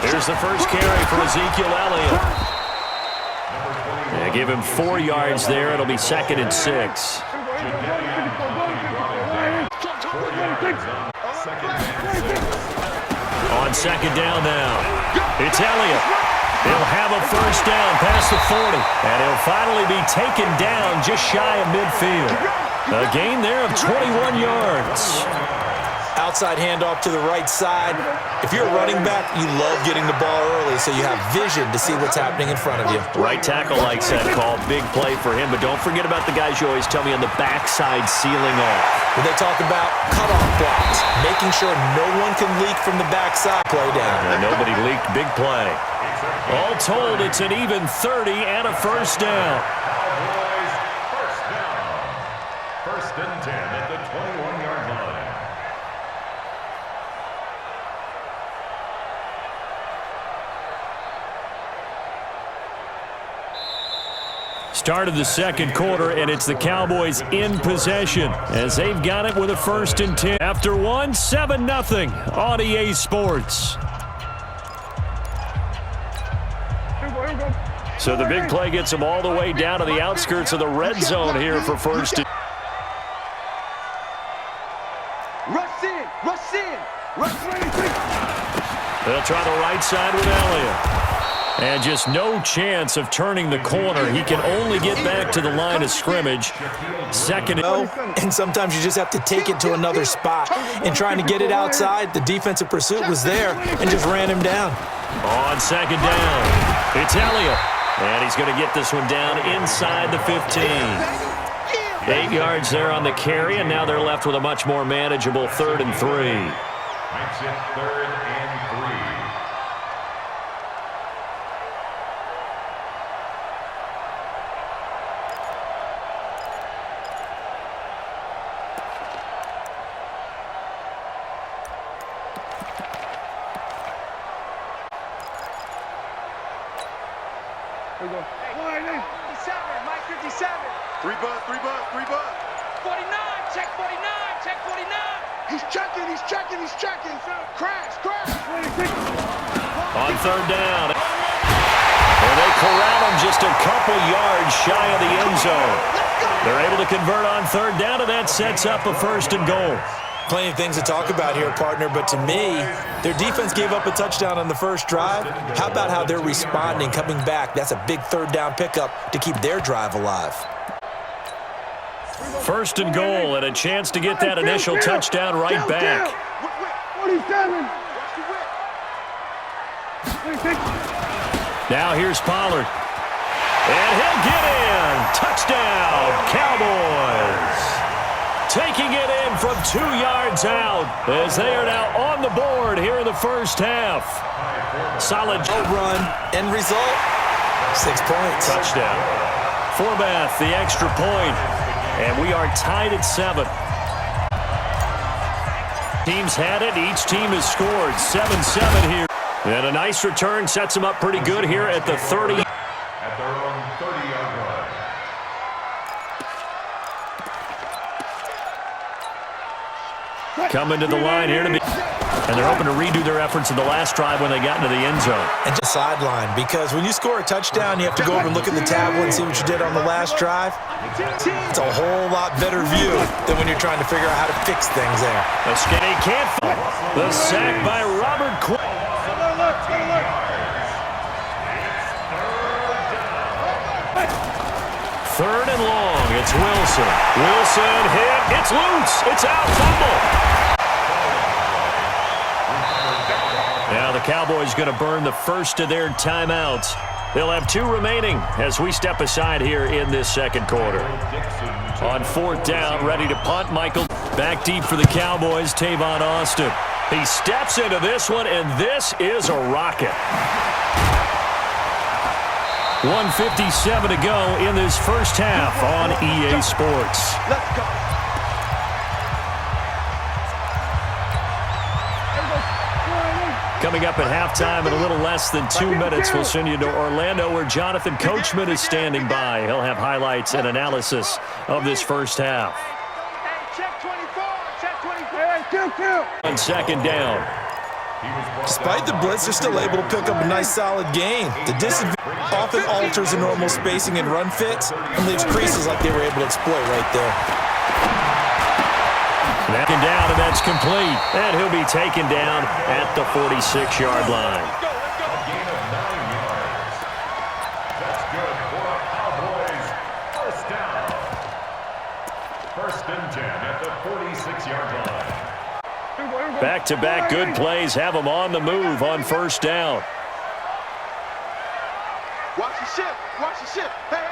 Here's the first carry for Ezekiel Elliott. Give him 4 yards there. It'll be 2nd and 6. On 2nd down now. It's Elliott. He'll have a first down past the 40. And he'll finally be taken down just shy of midfield. A gain there of 21 yards. Outside handoff to the right side. If you're a running back, you love getting the ball early so you have vision to see what's happening in front of you. Right tackle likes that call. Big play for him. But don't forget about the guys you always tell me on the backside sealing off. When they talk about cutoff blocks, making sure no one can leak from the backside. Play down. And nobody leaked. Big play. All told, it's an even 30 and a first down. Cowboys first down. 1st and 10 at the 21-yard line. Start of the 2nd quarter, and it's the Cowboys in possession as they've got it with a 1st and 10. After 1, 7-0 on EA Sports. So the big play gets them all the way down to the outskirts of the red zone here for 1st and... Rush in! Rush in! Rush in! They'll try the right side with Elliott. And just no chance of turning the corner. He can only get back to the line of scrimmage. 2nd and sometimes you just have to take it to another spot. And trying to get it outside, the defensive pursuit was there and just ran him down. On 2nd down, it's Elliott. And he's going to get this one down inside the 15. 8 yards there on the carry, and now they're left with a much more manageable 3rd and 3. Makes it 3rd and 3. Here we go. 57, Mike 57. 3 butt, 3 butt, 3 butt. 49, check 49, check 49. He's checking, he's checking, he's checking. Crash, crash. On 3rd down. And they corral him just a couple yards shy of the end zone. They're able to convert on 3rd down, and that sets up a 1st and goal. Plenty of things to talk about here, partner, but to me, their defense gave up a touchdown on the first drive. How about how they're responding, coming back? That's a big 3rd down pickup to keep their drive alive. 1st and goal, and a chance to get that initial touchdown right back. 47. Now here's Pollard. And he'll get in. Touchdown, Cowboys. Taking it in from 2 yards out as they are now on the board here in the first half. Solid run. End result, 6 points. Touchdown. Forbath, the extra point. And we are tied at 7. Teams had it. Each team has scored 7-7 here. And a nice return sets them up pretty good here at the 30. At their own 30-yard line. Coming to the line here to be. And they're hoping to redo their efforts in the last drive when they got into the end zone. And just sideline, because when you score a touchdown, you have to go over and look at the tablet and see what you did on the last drive. It's a whole lot better view than when you're trying to figure out how to fix things there. The skinny can't. The sack by Robert Quinn. Third and long. It's Wilson. Wilson hit. It's loose. It's out. Fumble. Now the Cowboys going to burn the first of their timeouts. They'll have 2 remaining as we step aside here in this 2nd quarter. On 4th down, ready to punt, Michael. Back deep for the Cowboys, Tavon Austin. He steps into this one, and this is a rocket. 1:57 to go in this first half on EA Sports. Let's go. Coming up at halftime in a little less than 2 minutes, we'll send you to Orlando where Jonathan Coachman is standing by. He'll have highlights and analysis of this first half. Check 24, check 24. On 2nd down. Despite the blitz, they're still able to pick up a nice solid gain. The disadvantage often alters the normal spacing and run fits and leaves creases like they were able to exploit right there. Taken down, and that's complete. And he'll be taken down at the 46-yard line. A gain of 9 yards. That's good for a Cowboys first down. First and 10 at the 46-yard line. Back-to-back good plays have them on the move on first down. Watch the ship. Watch the ship. Hey.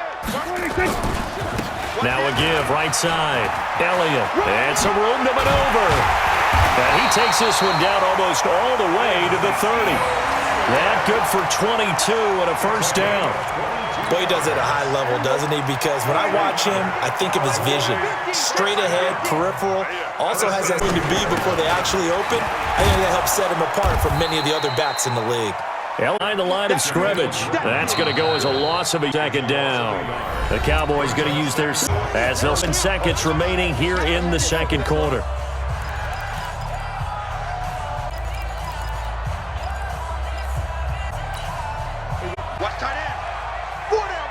Now a give, right side. Elliott, and some room to maneuver. And he takes this one down almost all the way to the 30. That good for 22 and a first down. Boy, he does it at a high level, doesn't he? Because when I watch him, I think of his vision. Straight ahead, peripheral, also has that thing to be before they actually open. I think that helps set him apart from many of the other backs in the league. Behind the line of scrimmage. That's going to go as a loss of a second down. The Cowboys going to use their as they'll spend seconds remaining here in the second quarter. Watch tight end. 4 down.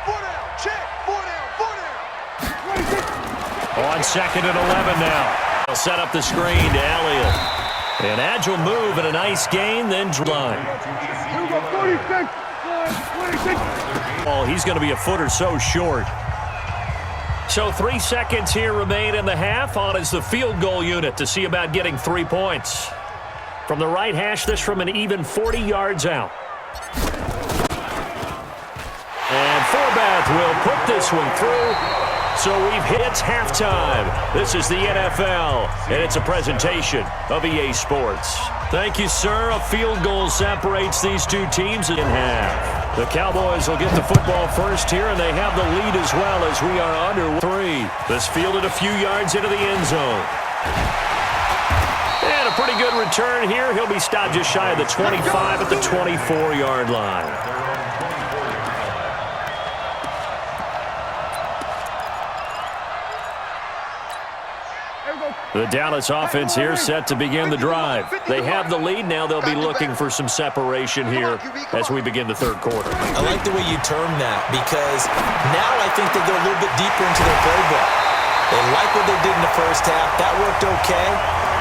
Check. 4 down. On second and 11 now. They'll set up the screen to Elliott. An agile move and a nice gain, then line. Oh, he's going to be a foot or so short. So 3 seconds here remain in the half. On is the field goal unit to see about getting 3 points. From the right hash, this from an even 40 yards out. And Forbath will put this one through. So we've hit halftime. This is the NFL, and it's a presentation of EA Sports. Thank you, sir. A field goal separates these two teams in half. The Cowboys will get the football first here, and they have the lead as well as we are under 3. This fielded a few yards into the end zone. And a pretty good return here. He'll be stopped just shy of the 25 at the 24-yard line. The Dallas offense here set to begin the drive. They have the lead. Now they'll be looking for some separation here as we begin the third quarter. I like the way you term that because now I think they go a little bit deeper into their playbook. They like what they did in the first half. That worked okay.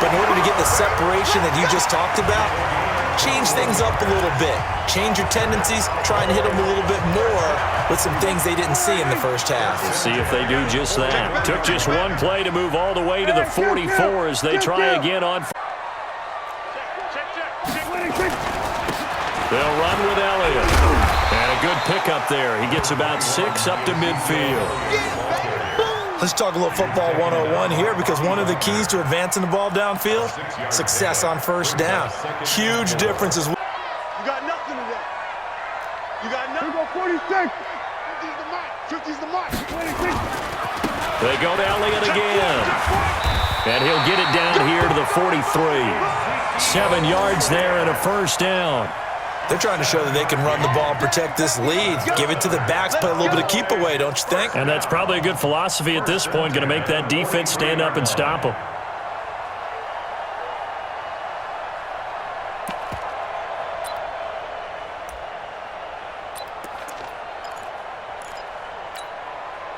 But in order to get the separation that you just talked about, change things up a little bit. Change your tendencies, try and hit them a little bit more with some things they didn't see in the first half. See if they do just that. Took just one play to move all the way to the 44 as they try again on. They'll run with Elliott. And a good pickup there. He gets about 6 up to midfield. Let's talk a little football 101 here because one of the keys to advancing the ball downfield, success on first down. Huge differences. You got nothing today. You got nothing. 46. 50's the mark. 26. They go to Elliott again. And he'll get it down here to the 43. 7 yards there and a first down. They're trying to show that they can run the ball and protect this lead. Give it to the backs, play a little bit of keep away, don't you think? And that's probably a good philosophy at this point, going to make that defense stand up and stop them.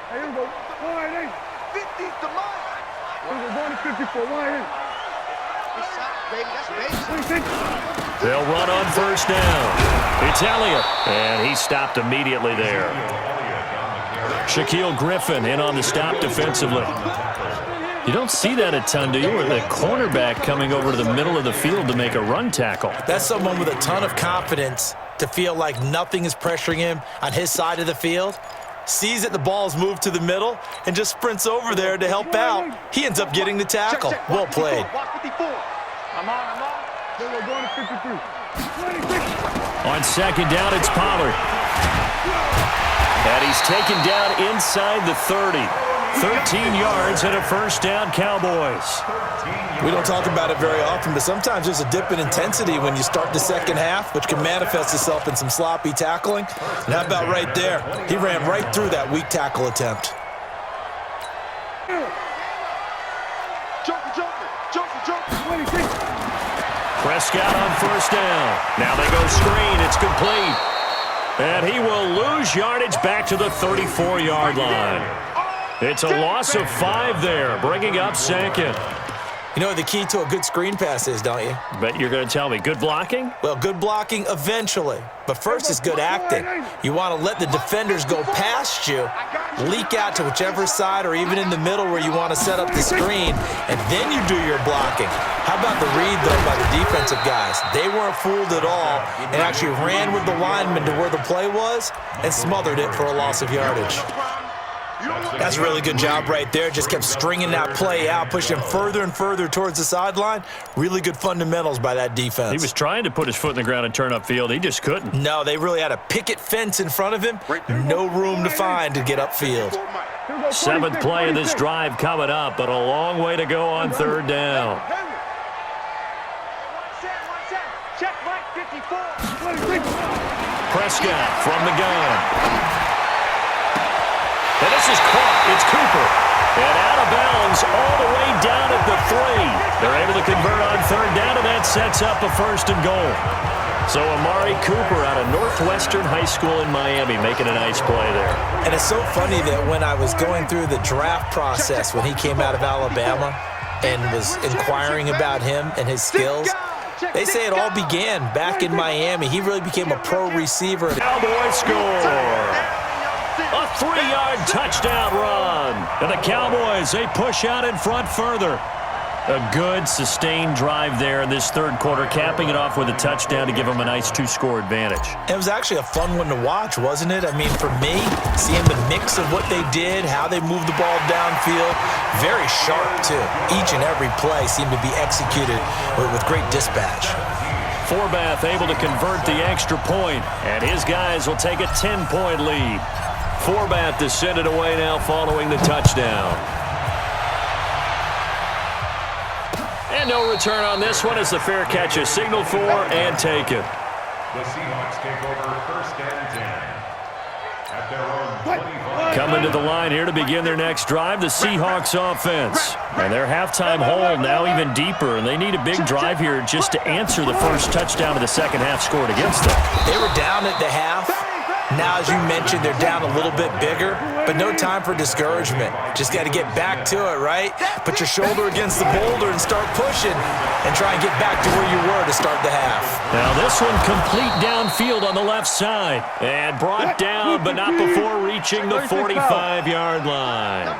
Here we go. 50's the mark. We're going to 54. Why baby, that's basic. They'll run on first down. It's Elliott, and he stopped immediately there. Shaquille Griffin in on the stop defensively. You don't see that a ton, do you? With a cornerback coming over to the middle of the field to make a run tackle. That's someone with a ton of confidence to feel like nothing is pressuring him on his side of the field. Sees that the ball's moved to the middle and just sprints over there to help out. He ends up getting the tackle. Well played. I'm on. We're going to 53. 26. On second down, it's Pollard. And he's taken down inside the 30. 13 yards and a first down, Cowboys. We don't talk about it very often, but sometimes there's a dip in intensity when you start the second half, which can manifest itself in some sloppy tackling. And how about right there? He ran right through that weak tackle attempt. Jumper. 26. Prescott on first down. Now they go screen. It's complete. And he will lose yardage back to the 34-yard line. It's a loss of 5 there, bringing up second. You know what the key to a good screen pass is, don't you? Bet you're going to tell me. Good blocking? Well, good blocking eventually. But first is good acting. You want to let the defenders go past you, leak out to whichever side or even in the middle where you want to set up the screen, and then you do your blocking. How about the read, though, by the defensive guys? They weren't fooled at all and actually ran with the lineman to where the play was and smothered it for a loss of yardage. That's a really good job right there. Just kept stringing that play out, pushing further and further towards the sideline. Really good fundamentals by that defense. He was trying to put his foot in the ground and turn upfield. He just couldn't. No, they really had a picket fence in front of him. No room to find to get upfield. 7th play of this drive coming up, but a long way to go on 3rd down. Prescott from the gun. And this is caught. It's Cooper. And out of bounds all the way down at the 3. They're able to convert on 3rd down, and that sets up a 1st and goal. So Amari Cooper out of Northwestern High School in Miami making a nice play there. And it's so funny that when I was going through the draft process when he came out of Alabama and was inquiring about him and his skills, they say it all began back in Miami. He really became a pro receiver. Cowboys score. A 3-yard touchdown run. And the Cowboys, they push out in front further. A good, sustained drive there in this 3rd quarter, capping it off with a touchdown to give them a nice 2-score advantage. It was actually a fun one to watch, wasn't it? I mean, for me, seeing the mix of what they did, how they moved the ball downfield, very sharp, too. Each and every play seemed to be executed with great dispatch. Forbath able to convert the extra point, and his guys will take a 10-point lead. Forbath to send it away now following the touchdown. And no return on this one as the fair catch is signaled for and taken. The Seahawks take over 1st and 10. At their own 25. Coming to the line here to begin their next drive, the Seahawks offense. And their halftime hole now even deeper, and they need a big drive here just to answer the first touchdown of the second half scored against them. They were down at the half. Now, as you mentioned, they're down a little bit bigger, but no time for discouragement. Just got to get back to it, right? Put your shoulder against the boulder and start pushing and try and get back to where you were to start the half. Now, this one complete downfield on the left side and brought down, but not before reaching the 45-yard line.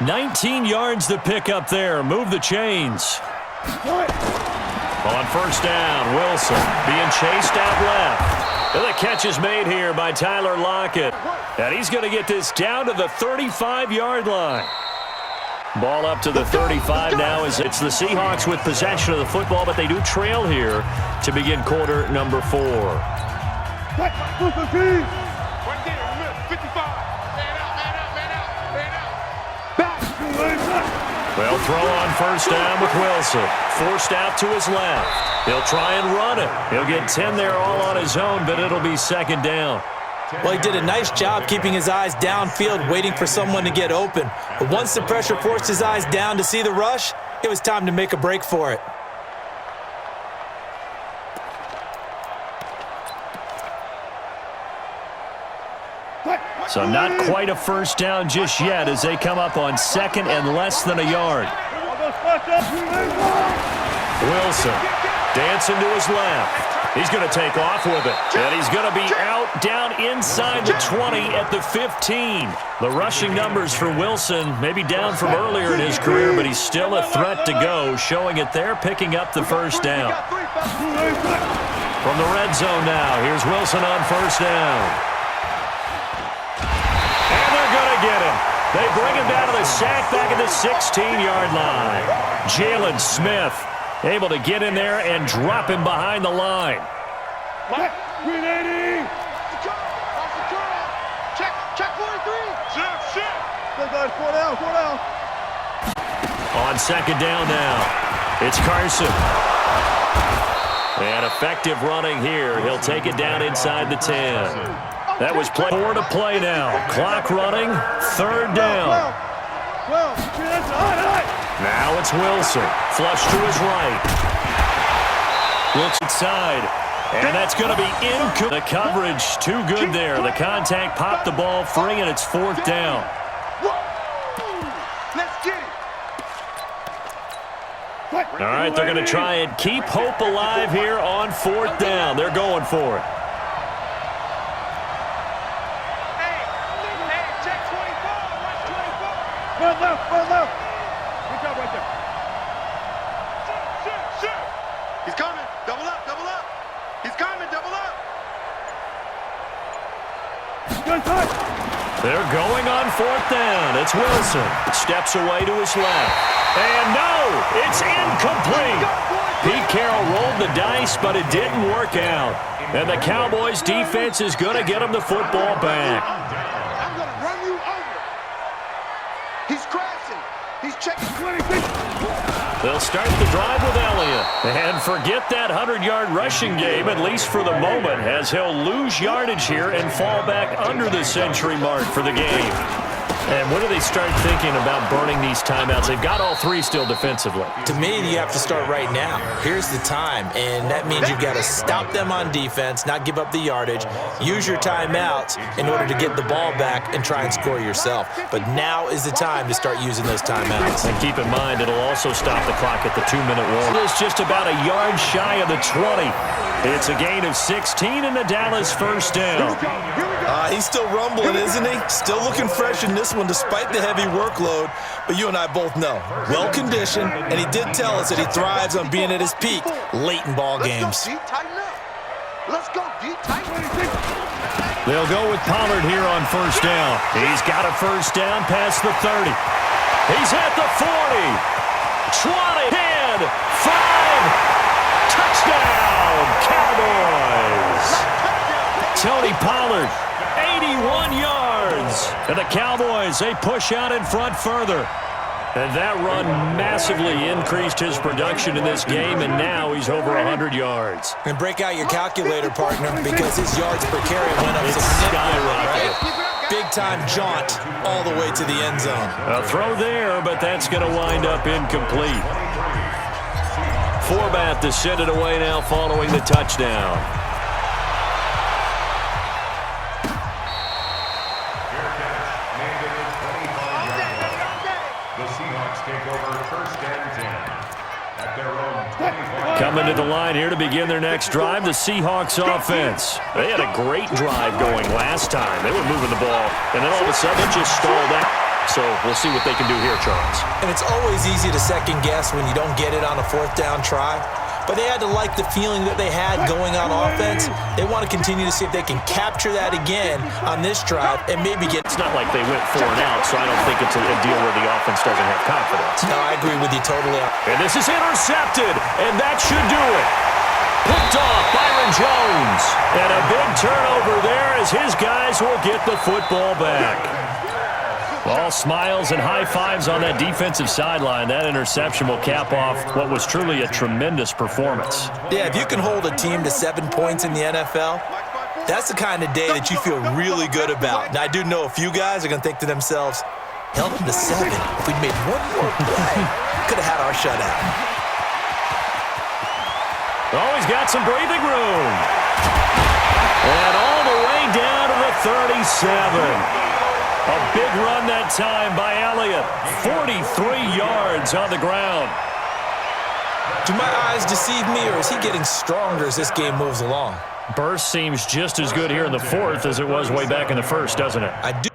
19 yards to pick up there. Move the chains. On first down, Wilson being chased out left. And the catch is made here by Tyler Lockett. And he's going to get this down to the 35-yard line. Ball up to the 35 now as it's the Seahawks with possession of the football, but they do trail here to begin quarter number 4. Well, throw on first down with Wilson. Forced out to his left. He'll try and run it. He'll get 10 there all on his own, but it'll be 2nd down. Well, he did a nice job keeping his eyes downfield, waiting for someone to get open. But once the pressure forced his eyes down to see the rush, it was time to make a break for it. So not quite a first down just yet as they come up on 2nd and less than a yard. Wilson dancing to his left. He's going to take off with it. And he's going to be out down inside the 20 at the 15. The rushing numbers for Wilson maybe down from earlier in his career, but he's still a threat to go, showing it there, picking up the first down. From the red zone now, here's Wilson on first down. Get him. They bring him down to the sack back at the 16-yard line. Jalen Smith able to get in there and drop him behind the line. On 2nd down now, it's Carson. And effective running here. He'll take it down inside the 10. That was 4 to play now. Clock running, 3rd down. Now it's Wilson. Flush to his right. Looks inside. And that's going to be incomplete. The coverage too good there. The contact popped the ball free, and it's 4th down. Let's get it. All right, they're going to try and keep hope alive here on 4th down. They're going for it. Hey, check 24. Watch 24. Well left. Good job right there. Shoot. He's coming. Double up. He's coming. Double up. Good touch. They're going on 4th down. It's Wilson. Steps away to his left. And no, it's incomplete. Pete Carroll rolled the dice, but it didn't work out. And the Cowboys defense is going to get him the football back. I'm going to run you over. He's crashing. He's checking 26. They'll start the drive with Elliott. And forget that 100-yard rushing game, at least for the moment, as he'll lose yardage here and fall back under the century mark for the game. And when do they start thinking about burning these timeouts? They've got all 3 still defensively. To me, you have to start right now. Here's the time, and that means you've got to stop them on defense, not give up the yardage, use your timeouts in order to get the ball back and try and score yourself. But now is the time to start using those timeouts. And keep in mind, it'll also stop the clock at the 2-minute warning. It is just about a yard shy of the 20. It's a gain of 16 in the Dallas 1st down. He's still rumbling, isn't he? Still looking fresh in this one despite the heavy workload. But you and I both know, well-conditioned, and he did tell us that he thrives on being at his peak late in ball games. Let's go, D. Tighten up. They'll go with Pollard here on 1st down. He's got a 1st down past the 30. He's at the 40. 20, 10, 5. Touchdown, Cowboys. Tony Pollard, 81 yards. And the Cowboys, they push out in front further. And that run massively increased his production in this game, and now he's over 100 yards. And break out your calculator, partner, because his yards per carry went up significantly. Big-time jaunt all the way to the end zone. A throw there, but that's going to wind up incomplete. Forbath to send it away now following the touchdown. The Seahawks take over 1st and 10 at their own 25. Coming to the line here to begin their next drive, the Seahawks offense. They had a great drive going last time. They were moving the ball, and then all of a sudden it just stalled out. So we'll see what they can do here, Charles. And it's always easy to second guess when you don't get it on a 4th down try. But they had to like the feeling that they had going on offense. They want to continue to see if they can capture that again on this drive and maybe get... It's not like they went 4 and out, so I don't think it's a deal where the offense doesn't have confidence. No, I agree with you totally. And this is intercepted, and that should do it. Picked off Byron Jones. And a big turnover there as his guys will get the football back. All smiles and high fives on that defensive sideline. That interception will cap off what was truly a tremendous performance. Yeah, if you can hold a team to 7 points in the NFL, that's the kind of day that you feel really good about. Now, I do know a few guys are going to think to themselves, held them to 7. If we'd made one more play, could have had our shutout. Oh, he's got some breathing room. And all the way down to the 37. A big run that time by Elliott. 43 yards on the ground. Do my eyes deceive me, or is he getting stronger as this game moves along? Burst seems just as good here in the 4th as it was way back in the 1st, doesn't it? I do